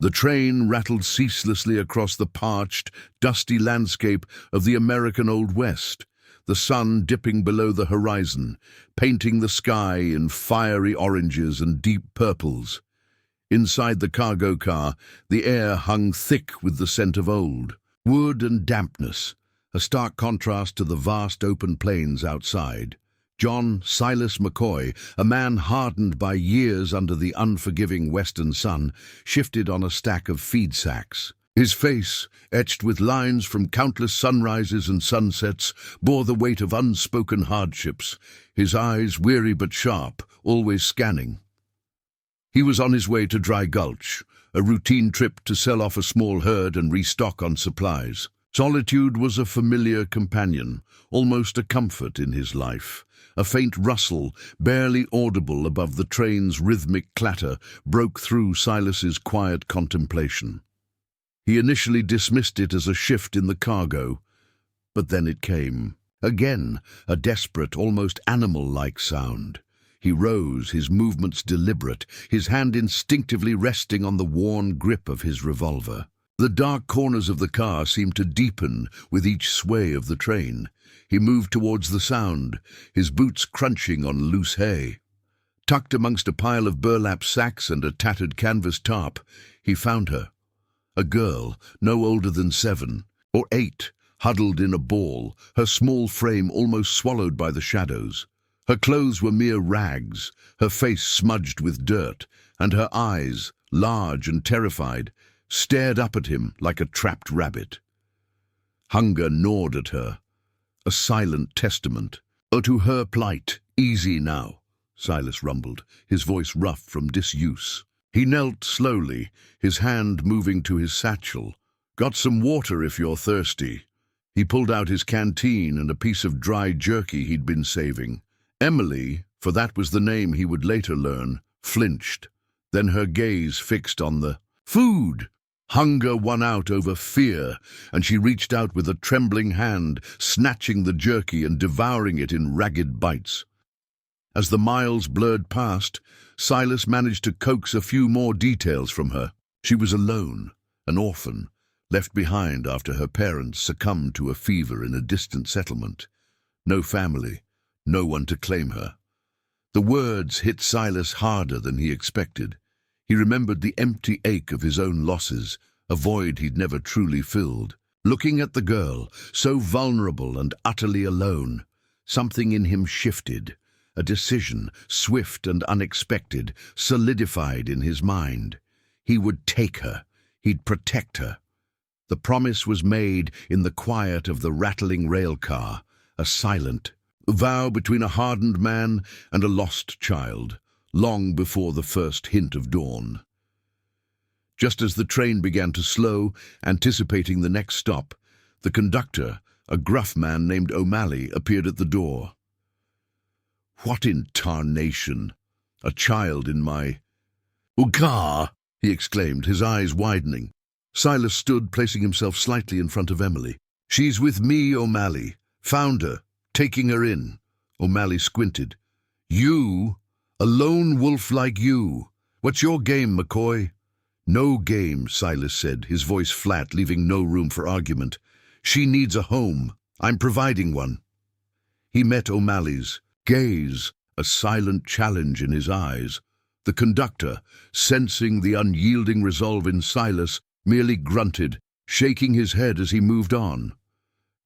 The train rattled ceaselessly across the parched, dusty landscape of the American Old West, the sun dipping below the horizon, painting the sky in fiery oranges and deep purples. Inside the cargo car, the air hung thick with the scent of old wood and dampness, a stark contrast to the vast open plains outside. John Silas McCoy, a man hardened by years under the unforgiving western sun, shifted on a stack of feed sacks. His face, etched with lines from countless sunrises and sunsets, bore the weight of unspoken hardships, his eyes weary but sharp, always scanning. He was on his way to Dry Gulch, a routine trip to sell off a small herd and restock on supplies. Solitude was a familiar companion, almost a comfort in his life. A faint rustle, barely audible above the train's rhythmic clatter, broke through Silas's quiet contemplation. He initially dismissed it as a shift in the cargo, but then it came. Again, a desperate, almost animal-like sound. He rose, his movements deliberate, his hand instinctively resting on the worn grip of his revolver. The dark corners of the car seemed to deepen with each sway of the train. He moved towards the sound, his boots crunching on loose hay. Tucked amongst a pile of burlap sacks and a tattered canvas tarp, he found her. A girl, no older than 7 or 8, huddled in a ball, her small frame almost swallowed by the shadows. Her clothes were mere rags, her face smudged with dirt, and her eyes, large and terrified, stared up at him like a trapped rabbit. Hunger gnawed at her, a silent testament. "Oh, to her plight, easy now," Silas rumbled, his voice rough from disuse. He knelt slowly, his hand moving to his satchel. "Got some water if you're thirsty." He pulled out his canteen and a piece of dry jerky he'd been saving. Emily, for that was the name he would later learn, flinched. Then her gaze fixed on the food. Hunger won out over fear, and she reached out with a trembling hand, snatching the jerky and devouring it in ragged bites. As the miles blurred past, Silas managed to coax a few more details from her. She was alone, an orphan, left behind after her parents succumbed to a fever in a distant settlement. No family, no one to claim her. The words hit Silas harder than he expected. He remembered the empty ache of his own losses, a void he'd never truly filled. Looking at the girl, so vulnerable and utterly alone, something in him shifted. A decision, swift and unexpected, solidified in his mind. He would take her. He'd protect her. The promise was made in the quiet of the rattling railcar, a silent vow between a hardened man and a lost child, long before the first hint of dawn. Just as the train began to slow, anticipating the next stop, the conductor, a gruff man named O'Malley, appeared at the door. "What in tarnation? A child in my car!" he exclaimed, his eyes widening. Silas stood, placing himself slightly in front of Emily. "She's with me, O'Malley. Found her. Taking her in." O'Malley squinted. "You? A lone wolf like you? What's your game, McCoy?" "No game," Silas said, his voice flat, leaving no room for argument. "She needs a home. I'm providing one." He met O'Malley's gaze, a silent challenge in his eyes. The conductor, sensing the unyielding resolve in Silas, merely grunted, shaking his head as he moved on.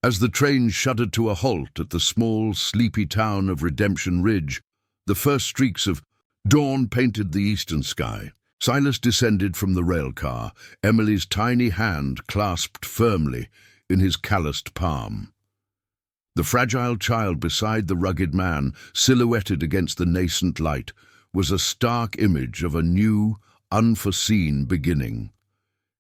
As the train shuddered to a halt at the small, sleepy town of Redemption Ridge, the first streaks of dawn painted the eastern sky. Silas descended from the railcar, Emily's tiny hand clasped firmly in his calloused palm. The fragile child beside the rugged man, silhouetted against the nascent light, was a stark image of a new, unforeseen beginning.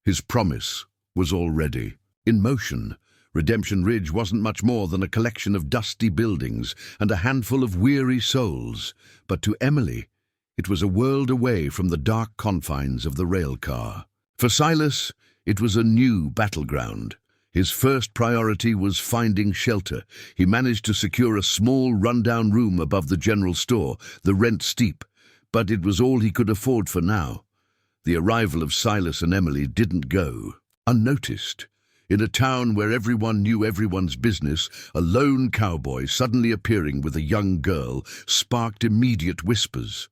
His promise was already in motion. Redemption Ridge wasn't much more than a collection of dusty buildings and a handful of weary souls, but to Emily, it was a world away from the dark confines of the railcar. For Silas, it was a new battleground. His first priority was finding shelter. He managed to secure a small, rundown room above the general store, the rent steep, but it was all he could afford for now. The arrival of Silas and Emily didn't go unnoticed. In a town where everyone knew everyone's business, a lone cowboy suddenly appearing with a young girl sparked immediate whispers.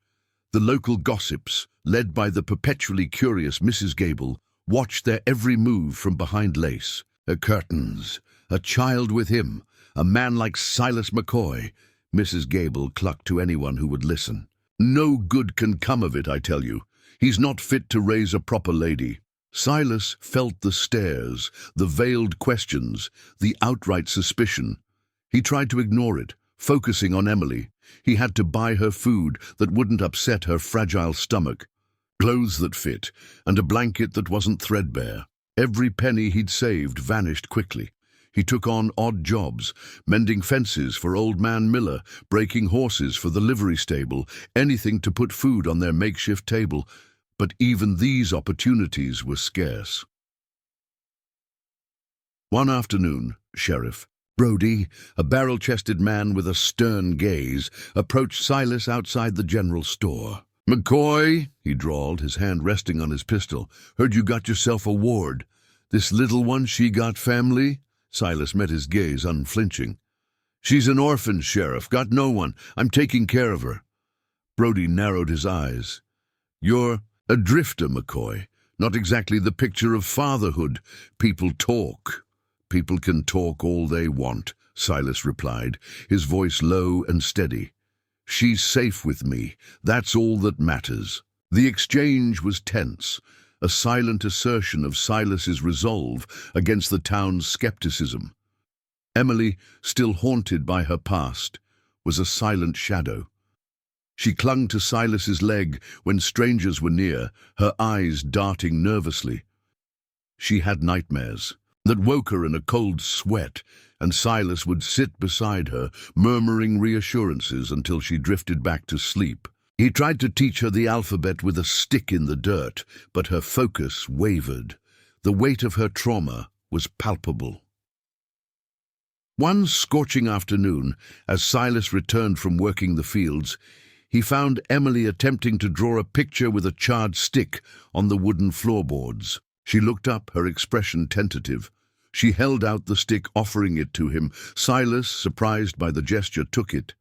The local gossips, led by the perpetually curious Mrs. Gable, watched their every move from behind lace. Curtains, a child with him, a man like Silas McCoy. Mrs. Gable clucked to anyone who would listen. No good can come of it, I tell you. He's not fit to raise a proper lady. Silas felt the stares, the veiled questions, the outright suspicion. He tried to ignore it, focusing on Emily. He had to buy her food that wouldn't upset her fragile stomach, clothes that fit, and a blanket that wasn't threadbare. Every penny he'd saved vanished quickly. He took on odd jobs, mending fences for Old Man Miller, breaking horses for the livery stable, anything to put food on their makeshift table. But even these opportunities were scarce. One afternoon, Sheriff Brody, a barrel-chested man with a stern gaze, approached Silas outside the general store. "McCoy," he drawled, his hand resting on his pistol, "heard you got yourself a ward. This little one, she got family?" Silas met his gaze, unflinching. "She's an orphan, Sheriff, got no one. I'm taking care of her." Brody narrowed his eyes. "You're a drifter, McCoy. Not exactly the picture of fatherhood. People talk. People can talk all they want," Silas replied, his voice low and steady. "She's safe with me. That's all that matters." The exchange was tense, a silent assertion of Silas's resolve against the town's skepticism. Emily, still haunted by her past, was a silent shadow. She clung to Silas's leg when strangers were near, her eyes darting nervously. She had nightmares that woke her in a cold sweat, and Silas would sit beside her, murmuring reassurances until she drifted back to sleep. He tried to teach her the alphabet with a stick in the dirt, but her focus wavered. The weight of her trauma was palpable. One scorching afternoon, as Silas returned from working the fields, he found Emily attempting to draw a picture with a charred stick on the wooden floorboards. She looked up, her expression tentative. She held out the stick, offering it to him. Silas, surprised by the gesture, took it.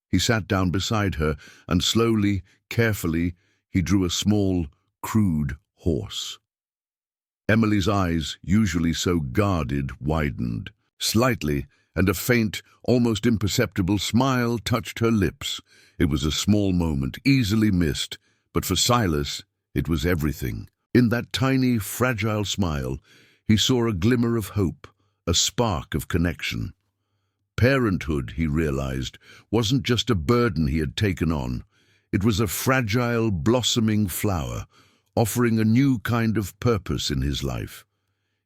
He sat down beside her, and slowly, carefully, he drew a small, crude horse. Emily's eyes, usually so guarded, widened slightly, and a faint, almost imperceptible smile touched her lips. It was a small moment, easily missed, but for Silas, it was everything. In that tiny, fragile smile, he saw a glimmer of hope, a spark of connection. Parenthood, he realized, wasn't just a burden he had taken on. It was a fragile, blossoming flower, offering a new kind of purpose in his life.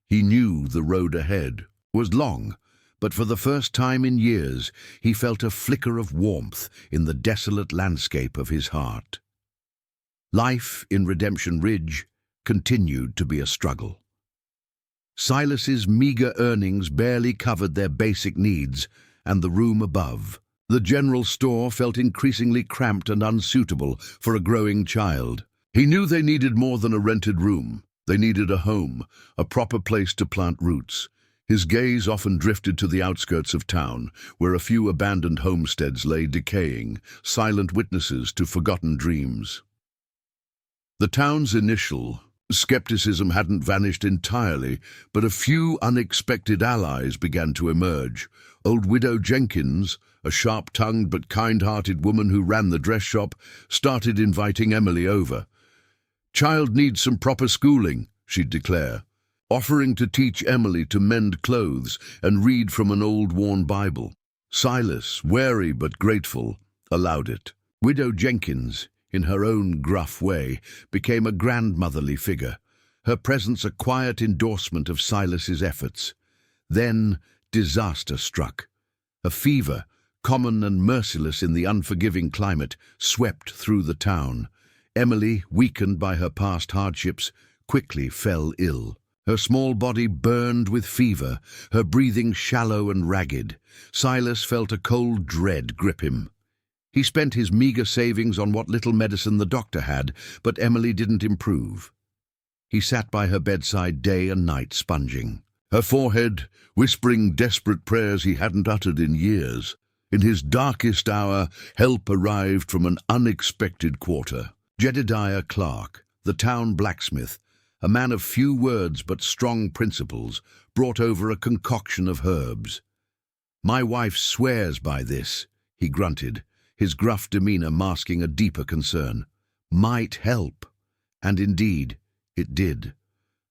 He knew the road ahead was long, but for the first time in years, he felt a flicker of warmth in the desolate landscape of his heart. Life in Redemption Ridge continued to be a struggle. Silas's meager earnings barely covered their basic needs, and the room above, the general store, felt increasingly cramped and unsuitable for a growing child. He knew they needed more than a rented room. They needed a home, a proper place to plant roots. His gaze often drifted to the outskirts of town, where a few abandoned homesteads lay decaying, silent witnesses to forgotten dreams. The town's initial skepticism hadn't vanished entirely, but a few unexpected allies began to emerge. Old Widow Jenkins, a sharp-tongued but kind-hearted woman who ran the dress shop, started inviting Emily over. "Child needs some proper schooling," she'd declare, offering to teach Emily to mend clothes and read from an old worn Bible. Silas, wary but grateful, allowed it. Widow Jenkins, in her own gruff way, became a grandmotherly figure, her presence a quiet endorsement of Silas's efforts. Then disaster struck. A fever, common and merciless in the unforgiving climate, swept through the town. Emily, weakened by her past hardships, quickly fell ill. Her small body burned with fever, her breathing shallow and ragged. Silas felt a cold dread grip him. He spent his meager savings on what little medicine the doctor had, but Emily didn't improve. He sat by her bedside day and night, sponging her forehead, whispering desperate prayers he hadn't uttered in years. In his darkest hour, help arrived from an unexpected quarter. Jedediah Clark, the town blacksmith, a man of few words but strong principles, brought over a concoction of herbs. "My wife swears by this," he grunted, his gruff demeanor masking a deeper concern. "Might help." And indeed, it did.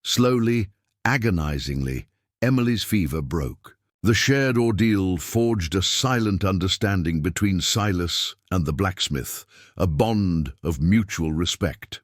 Slowly, agonizingly, Emily's fever broke. The shared ordeal forged a silent understanding between Silas and the blacksmith, a bond of mutual respect.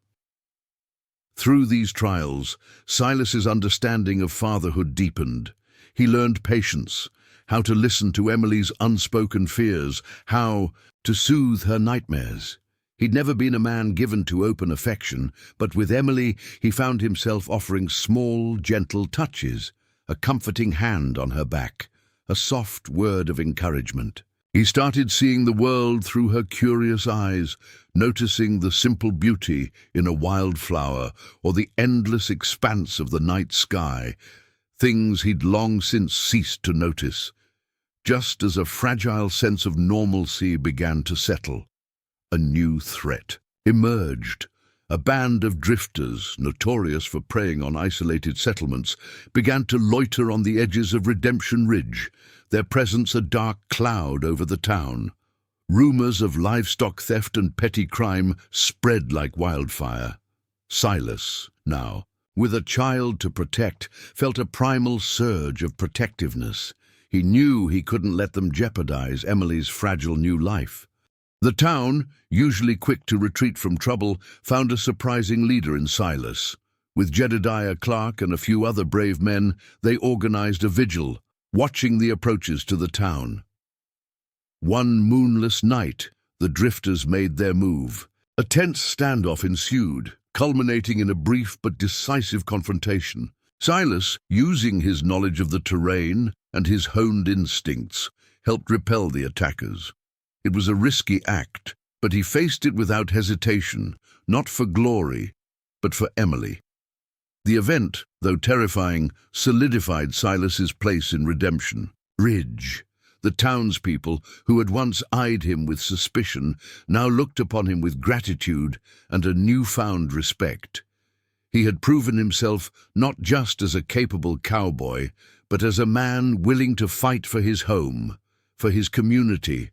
Through these trials, Silas's understanding of fatherhood deepened. He learned patience, how to listen to Emily's unspoken fears, how to soothe her nightmares. He'd never been a man given to open affection, but with Emily he found himself offering small, gentle touches, a comforting hand on her back, a soft word of encouragement. He started seeing the world through her curious eyes, noticing the simple beauty in a wildflower or the endless expanse of the night sky, things he'd long since ceased to notice. Just as a fragile sense of normalcy began to settle, a new threat emerged. A band of drifters, notorious for preying on isolated settlements, began to loiter on the edges of Redemption Ridge, their presence a dark cloud over the town. Rumors of livestock theft and petty crime spread like wildfire. Silas, now, with a child to protect, felt a primal surge of protectiveness. He knew he couldn't let them jeopardize Emily's fragile new life. The town, usually quick to retreat from trouble, found a surprising leader in Silas. With Jedediah Clark and a few other brave men, they organized a vigil, watching the approaches to the town. One moonless night, the drifters made their move. A tense standoff ensued, culminating in a brief but decisive confrontation. Silas, using his knowledge of the terrain and his honed instincts, helped repel the attackers. It was a risky act, but he faced it without hesitation, not for glory, but for Emily. The event, though terrifying, solidified Silas's place in Redemption Ridge. The townspeople, who had once eyed him with suspicion, now looked upon him with gratitude and a newfound respect. He had proven himself not just as a capable cowboy, but as a man willing to fight for his home, for his community,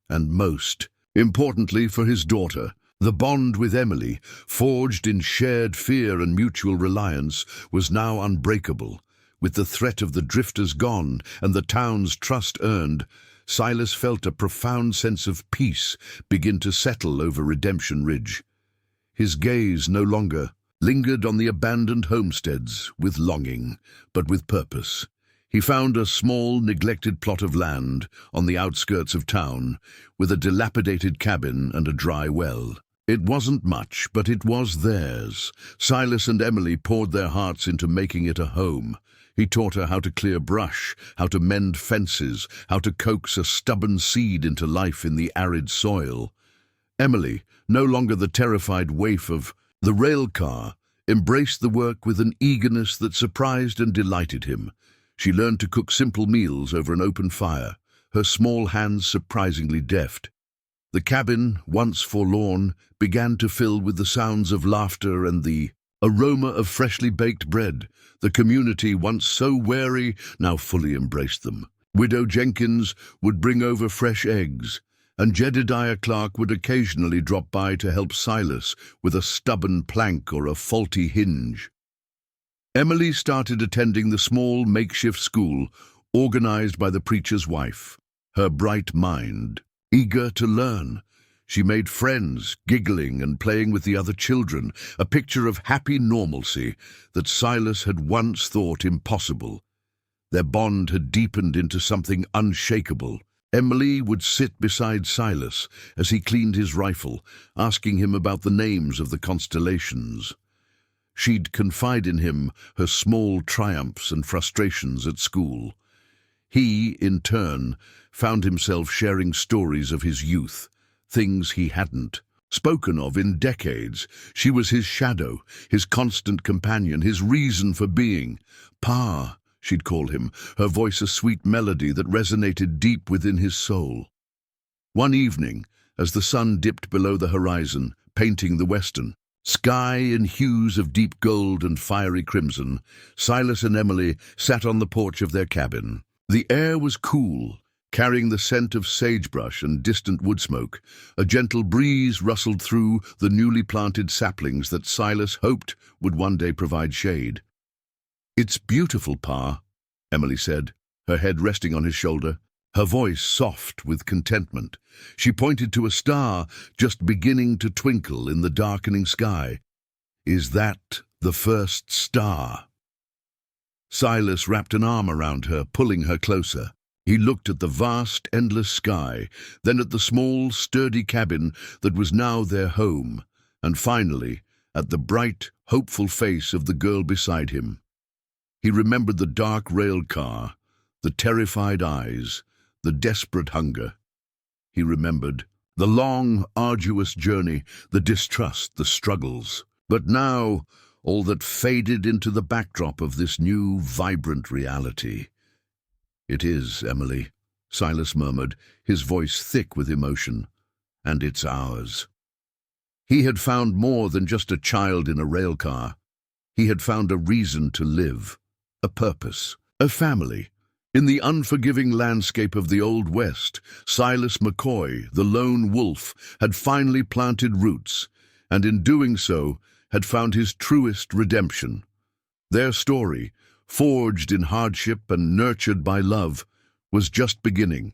and most importantly for his daughter. The bond with Emily, forged in shared fear and mutual reliance, was now unbreakable. With the threat of the drifters gone and the town's trust earned, Silas felt a profound sense of peace begin to settle over Redemption Ridge. His gaze no longer lingered on the abandoned homesteads with longing, but with purpose. He found a small, neglected plot of land on the outskirts of town, with a dilapidated cabin and a dry well. It wasn't much, but it was theirs. Silas and Emily poured their hearts into making it a home. He taught her how to clear brush, how to mend fences, how to coax a stubborn seed into life in the arid soil. Emily, no longer the terrified waif of the railcar, embraced the work with an eagerness that surprised and delighted him. She learned to cook simple meals over an open fire, her small hands surprisingly deft. The cabin, once forlorn, began to fill with the sounds of laughter and the aroma of freshly baked bread. The community, once so wary, now fully embraced them. Widow Jenkins would bring over fresh eggs, and Jedediah Clark would occasionally drop by to help Silas with a stubborn plank or a faulty hinge. Emily started attending the small makeshift school organized by the preacher's wife, her bright mind eager to learn. She made friends, giggling and playing with the other children, a picture of happy normalcy that Silas had once thought impossible. Their bond had deepened into something unshakable. Emily would sit beside Silas as he cleaned his rifle, asking him about the names of the constellations. She'd confide in him her small triumphs and frustrations at school. He, in turn, found himself sharing stories of his youth, things he hadn't spoken of in decades. She was his shadow, his constant companion, his reason for being. Pa, she'd call him, her voice a sweet melody that resonated deep within his soul. One evening, as the sun dipped below the horizon, painting the western sky in hues of deep gold and fiery crimson, Silas and Emily sat on the porch of their cabin. The air was cool, carrying the scent of sagebrush and distant wood smoke. A gentle breeze rustled through the newly planted saplings that Silas hoped would one day provide shade. "It's beautiful, Pa," Emily said, her head resting on his shoulder, her voice soft with contentment. She pointed to a star just beginning to twinkle in the darkening sky. "Is that the first star?" Silas wrapped an arm around her, pulling her closer. He looked at the vast, endless sky, then at the small, sturdy cabin that was now their home, and finally at the bright, hopeful face of the girl beside him. He remembered the dark rail car, the terrified eyes, the desperate hunger. He remembered the long, arduous journey, the distrust, the struggles. But now, all that faded into the backdrop of this new, vibrant reality. "It is, Emily," Silas murmured, his voice thick with emotion. "And it's ours." He had found more than just a child in a railcar. He had found a reason to live, a purpose, a family. In the unforgiving landscape of the Old West, Silas McCoy, the lone wolf, had finally planted roots, and in doing so had found his truest redemption. Their story, forged in hardship and nurtured by love, was just beginning.